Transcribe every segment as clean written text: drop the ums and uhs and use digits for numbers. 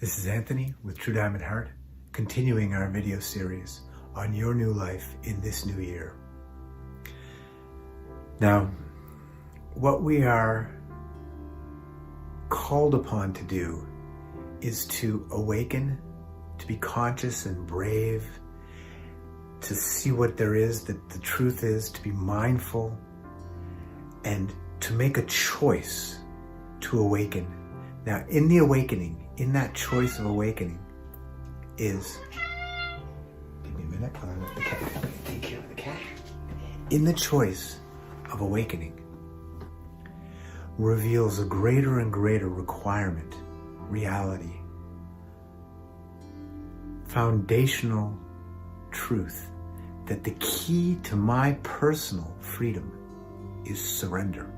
This is Anthony with True Diamond Heart, continuing our video series on your new life in this new year. Now, what we are called upon to do is to awaken, to be conscious and brave, to see what there is, that the truth is, to be mindful, and to make a choice to awaken. Now, in the awakening, in that choice of awakening is, give me a minute, the cat, take care of the cat. In the choice of awakening reveals a greater and greater requirement, reality, foundational truth, that the key to my personal freedom is surrender.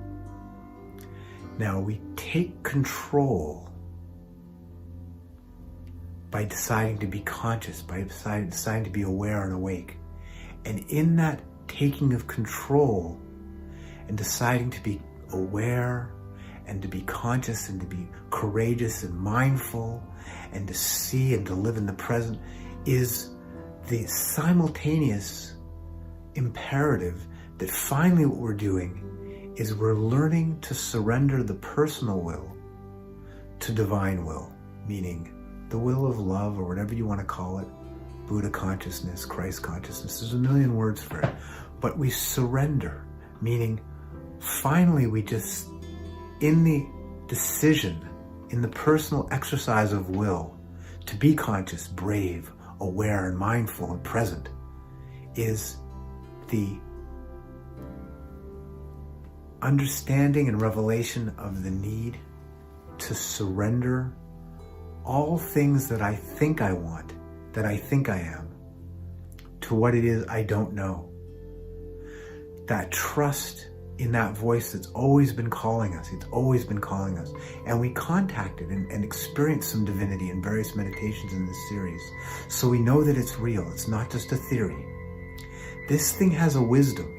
Now, we take control by deciding to be conscious, by deciding to be aware and awake. And in that taking of control and deciding to be aware and to be conscious and to be courageous and mindful and to see and to live in the present is the simultaneous imperative that finally what we're doing is we're learning to surrender the personal will to divine will, meaning the will of love, or whatever you want to call it, Buddha consciousness, Christ consciousness. There's a million words for it. But we surrender, meaning finally we just, in the decision, in the personal exercise of will, to be conscious, brave, aware, and mindful and present, is the understanding and revelation of the need to surrender all things that I think I want, that I think I am, to what it is I don't know. That trust in that voice that's always been calling us. It's always been calling us. And we contacted and experienced some divinity in various meditations in this series. So we know that it's real. It's not just a theory. This thing has a wisdom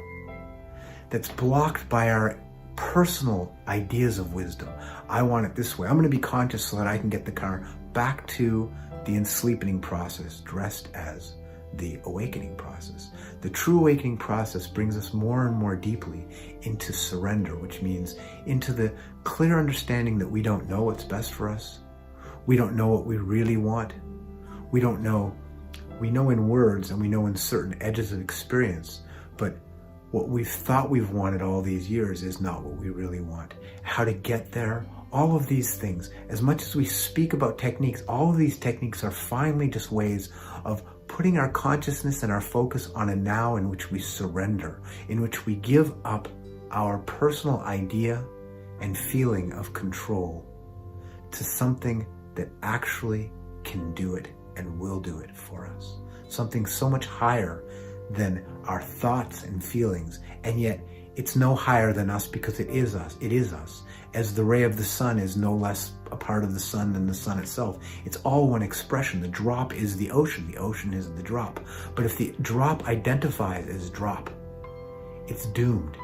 that's blocked by our personal ideas of wisdom. I want it this way. I'm going to be conscious so that I can get the car back to the ensleepening process, dressed as the awakening process. The true awakening process brings us more and more deeply into surrender, which means into the clear understanding that we don't know what's best for us. We don't know what we really want. We don't know. We know in words and we know in certain edges of experience, but what we've thought we've wanted all these years is not what we really want. How to get there, all of these things, as much as we speak about techniques, all of these techniques are finally just ways of putting our consciousness and our focus on a now in which we surrender, in which we give up our personal idea and feeling of control to something that actually can do it and will do it for us. Something so much higher than our thoughts and feelings, and yet it's no higher than us because it is us. It is us. As the ray of the sun is no less a part of the sun than the sun itself. It's all one expression. The drop is the ocean is the drop. But if the drop identifies as drop, it's doomed.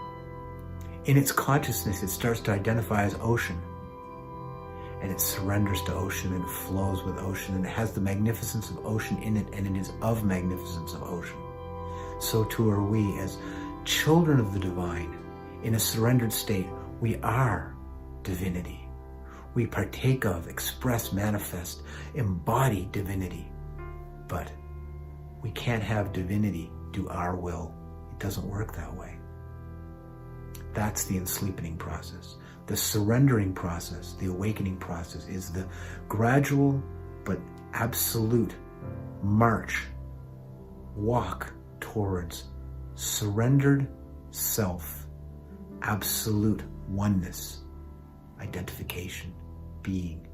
In its consciousness, it starts to identify as ocean, and it surrenders to ocean and flows with ocean, and it has the magnificence of ocean in it, and it is of magnificence of ocean. So too are we as children of the divine. In a surrendered state, we are divinity. We partake of, express, manifest, embody divinity. But we can't have divinity do our will. It doesn't work that way. That's the ensleepening process. The surrendering process, the awakening process, is the gradual but absolute march, walk towards surrendered self, absolute oneness, identification, being,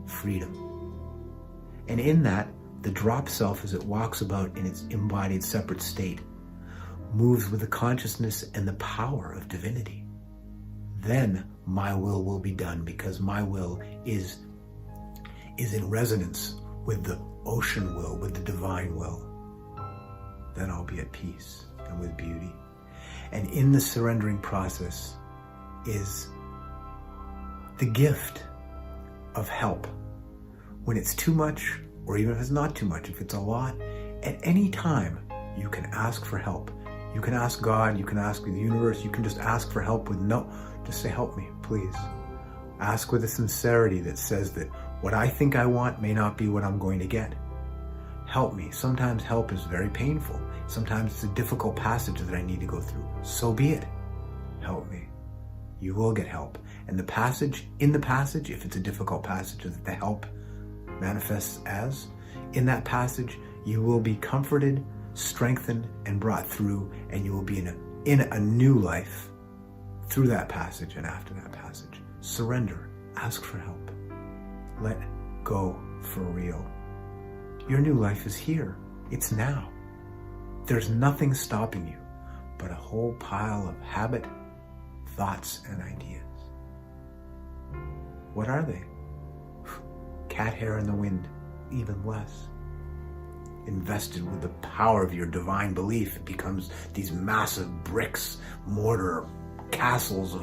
freedom. And in that, the drop self, as it walks about in its embodied separate state, moves with the consciousness and the power of divinity. Then my will be done, because my will is in resonance with the ocean will, with the divine will. Then I'll be at peace and with beauty. And in the surrendering process is the gift of help, when it's too much, or even if it's not too much, if it's a lot, at any time, you can ask for help. You can ask God, you can ask the universe, you can just ask for help with just say, help me, please. Ask with a sincerity that says that what I think I want may not be what I'm going to get. Help me. Sometimes help is very painful. Sometimes it's a difficult passage that I need to go through. So be it. Help me. You will get help. And in the passage, if it's a difficult passage that the help manifests as, in that passage, you will be comforted, strengthened, and brought through, and you will be in a new life through that passage and after that passage. Surrender. Ask for help. Let go for real. Your new life is here. It's now. There's nothing stopping you but a whole pile of habit, thoughts, and ideas. What are they? Cat hair in the wind, even less. Invested with the power of your divine belief, it becomes these massive bricks, mortar, castles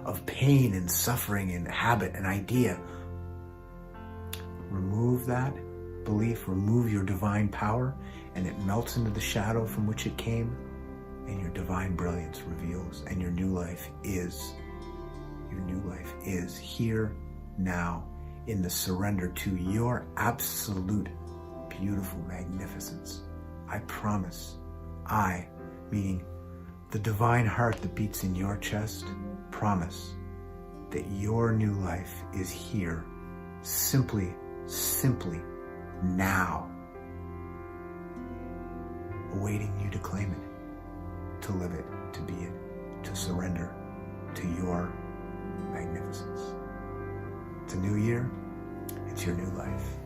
of pain and suffering and habit and idea. Remove that belief, remove your divine power, and it melts into the shadow from which it came, and your divine brilliance reveals, and your new life is here, now, in the surrender to your absolute beautiful magnificence. I promise, meaning the divine heart that beats in your chest, promise that your new life is here, simply now, awaiting you to claim it, to live it, to be it, to surrender to your magnificence. It's a new year. It's your new life.